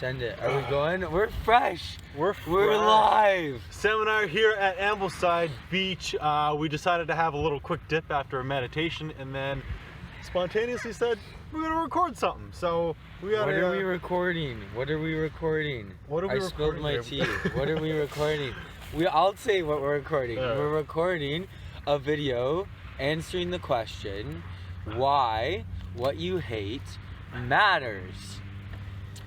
Send it. Are we going? We're fresh. We're live. Seminar here at Ambleside Beach. We decided to have a little quick dip after a meditation, and then spontaneously said we're gonna record something. So we got. What are we recording? I spilled my tea. What are we recording? I'll say what we're recording. We're recording a video answering the question why what you hate matters.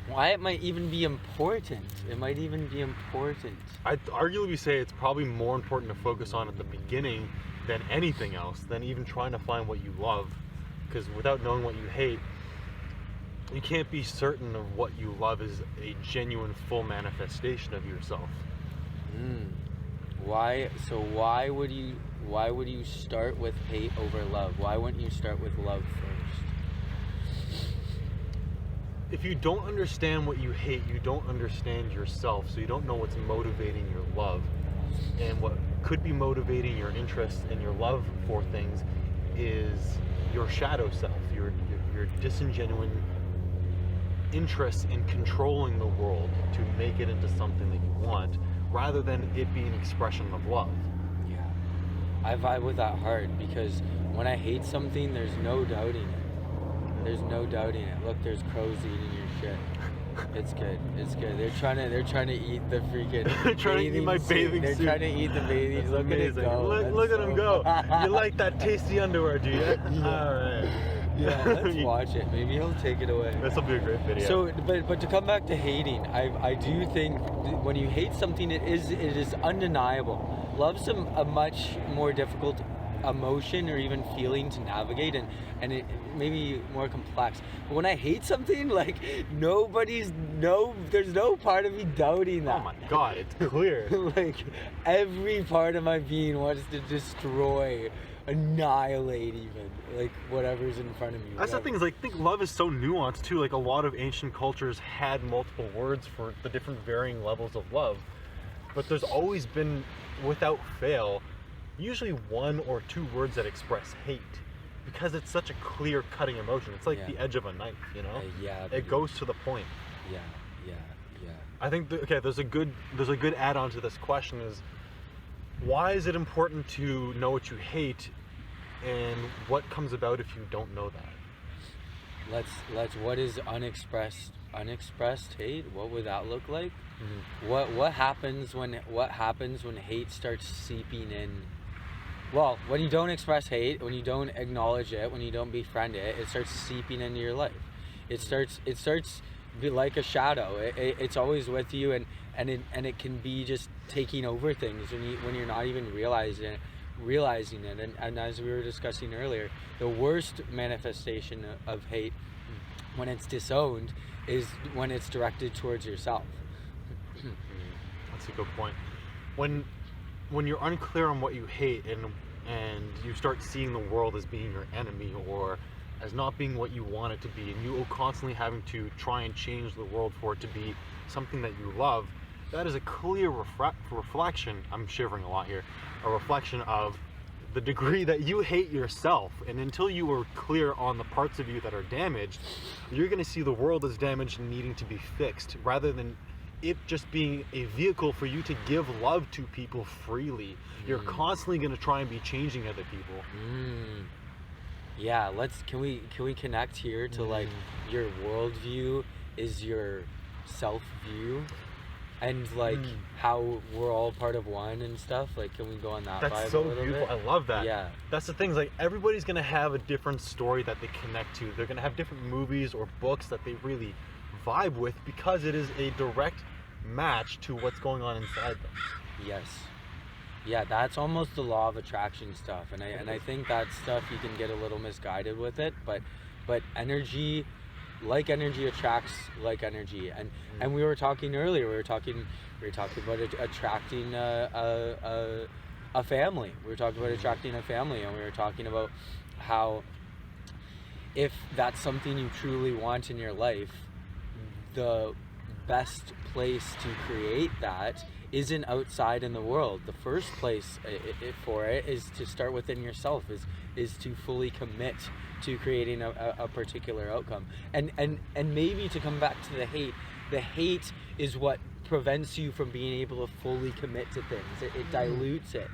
Why it might even be important. It might even be important. I'd arguably say it's probably more important to focus on at the beginning than anything else, than even trying to find what you love. Because without knowing what you hate, you can't be certain of what you love is a genuine, full manifestation of yourself. Why would you start with hate over love? Why wouldn't you start with love first? If you don't understand what you hate, you don't understand yourself, so you don't know what's motivating your love. And what could be motivating your interest and your love for things is your shadow self, your disingenuine interest in controlling the world to make it into something that you want, rather than it being an expression of love. Yeah. I vibe with that hard, because when I hate something, there's no doubting it. There's no doubting it. Look, there's crows eating your shit. It's good. It's good. They're trying to eat the freaking. They're trying to eat my bathing suit. suit. They're trying to eat the bathing. That's Look amazing. at it go. Look at them go. You like that tasty underwear, do you? Yeah. All right. Yeah, let's watch it. Maybe he'll take it away. This will be a great video. So, but to come back to hating, I do think when you hate something, it is undeniable. Love's a much more difficult emotion or even feeling to navigate, and it may be more complex. But when I hate something, like there's no part of me doubting that. Oh my God, it's clear. Like every part of my being wants to destroy, annihilate even, like whatever's in front of me. That's the thing, is I think love is so nuanced too. Like a lot of ancient cultures had multiple words for the different varying levels of love, but there's always been, without fail, usually one or two words that express hate, because it's such a clear-cutting emotion. It's like the edge of a knife, you know? It goes to the point. Yeah. I think there's a good add-on to this question is, why is it important to know what you hate, and what comes about if you don't know that? What is unexpressed hate? What would that look like? Mm-hmm. What happens when hate starts seeping in? Well, when you don't express hate, when you don't acknowledge it, when you don't befriend it, it starts seeping into your life. It starts be like a shadow. It's always with you, and it can be just taking over things when you're not even realizing it. And as we were discussing earlier, the worst manifestation of hate, when it's disowned, is when it's directed towards yourself. That's a good point. When you're unclear on what you hate, and you start seeing the world as being your enemy, or as not being what you want it to be, and you constantly having to try and change the world for it to be something that you love, that is a clear reflection, I'm shivering a lot here, a reflection of the degree that you hate yourself. And until you are clear on the parts of you that are damaged, you're going to see the world as damaged and needing to be fixed, rather than it just being a vehicle for you to give love to people freely. You're constantly going to try and be changing other people. Yeah, can we connect here to like your worldview is your self-view, and like how we're all part of one and stuff. Like, can we go on that? That's vibe so a little beautiful. bit? I love that. Yeah, that's the thing. Is like everybody's gonna have a different story that they connect to. They're gonna have different movies or books that they really vibe with, because it is a direct match to what's going on inside them. Yes. Yeah, that's almost the law of attraction stuff, and I think that stuff you can get a little misguided with it, but energy, like energy attracts like energy, and we were talking earlier. We were talking about attracting a family. We were talking about attracting a family, and we were talking about how if that's something you truly want in your life, the best place to create that isn't outside in the world. The first place for it is to start within yourself, is to fully commit to creating a particular outcome. And maybe to come back to the hate, the hate is what prevents you from being able to fully commit to things. It dilutes it.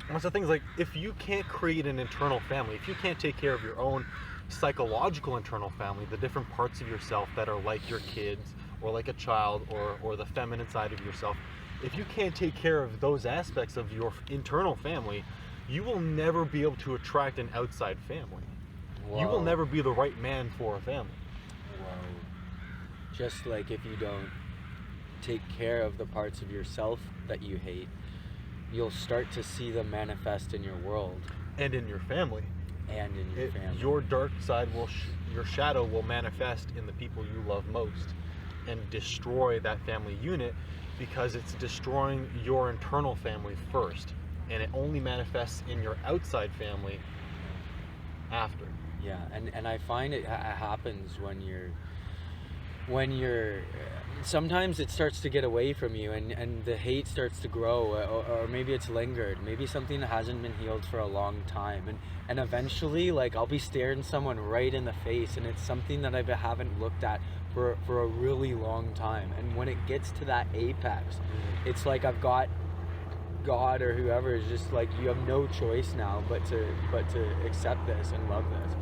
And so things like, if you can't create an internal family, if you can't take care of your own psychological internal family, the different parts of yourself that are like your kids or like a child or the feminine side of yourself, if you can't take care of those aspects of your internal family, you will never be able to attract an outside family. Whoa. You will never be the right man for a family. Whoa. Just like if you don't take care of the parts of yourself that you hate, you'll start to see them manifest in your world And in your family. and in your family. Your dark side your shadow will manifest in the people you love most and destroy that family unit, because it's destroying your internal family first, and it only manifests in your outside family after. Yeah, and I find it happens when you're sometimes it starts to get away from you, and the hate starts to grow, or maybe it's lingered, maybe something that hasn't been healed for a long time, and eventually, like, I'll be staring someone right in the face, and it's something that I haven't looked at for a really long time, and when it gets to that apex, it's like I've got God or whoever is just like, you have no choice now but to accept this and love this.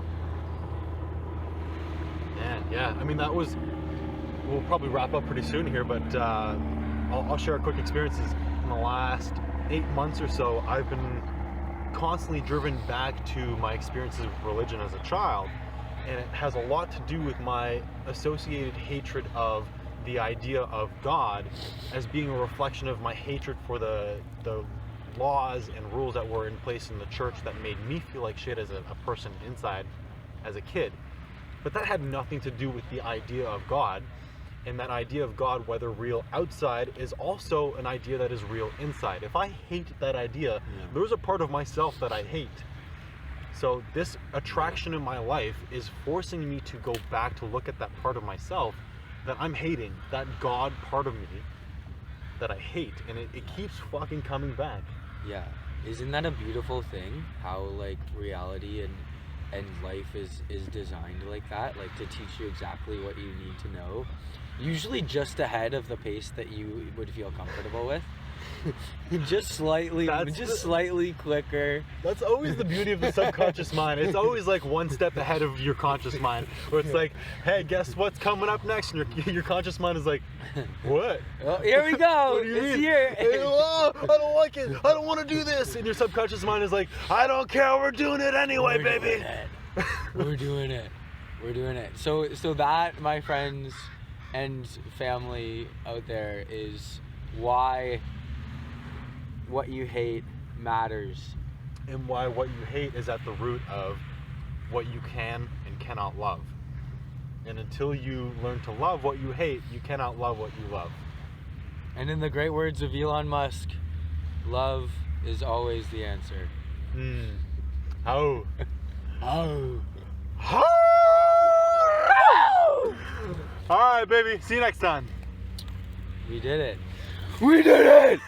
Yeah, I mean, we'll probably wrap up pretty soon here, but I'll share a quick experiences. In the last 8 months or so, I've been constantly driven back to my experiences with religion as a child, and it has a lot to do with my associated hatred of the idea of God as being a reflection of my hatred for the laws and rules that were in place in the church that made me feel like shit as a person inside as a kid. But that had nothing to do with the idea of God. And that idea of God, whether real outside, is also an idea that is real inside. If I hate that idea, there's a part of myself that I hate. So this attraction in my life is forcing me to go back to look at that part of myself that I'm hating, that God part of me that I hate, and it keeps fucking coming back. Yeah, isn't that a beautiful thing, how like reality and life is designed like that, like to teach you exactly what you need to know, usually just ahead of the pace that you would feel comfortable with. just slightly quicker. That's always the beauty of the subconscious mind. It's always like one step ahead of your conscious mind, where it's like, hey, guess what's coming up next, and your conscious mind is like, what? Oh, here we go. What do you It's mean? here. Oh, I don't like it. I don't want to do this. And your subconscious mind is like, I don't care. We're doing it anyway, baby. We're doing it. We're doing it. So that, my friends and family out there, is why what you hate matters. And why what you hate is at the root of what you can and cannot love. And until you learn to love what you hate, you cannot love what you love. And in the great words of Elon Musk, love is always the answer. Oh. Oh. All right, baby. See you next time. We did it. We did it!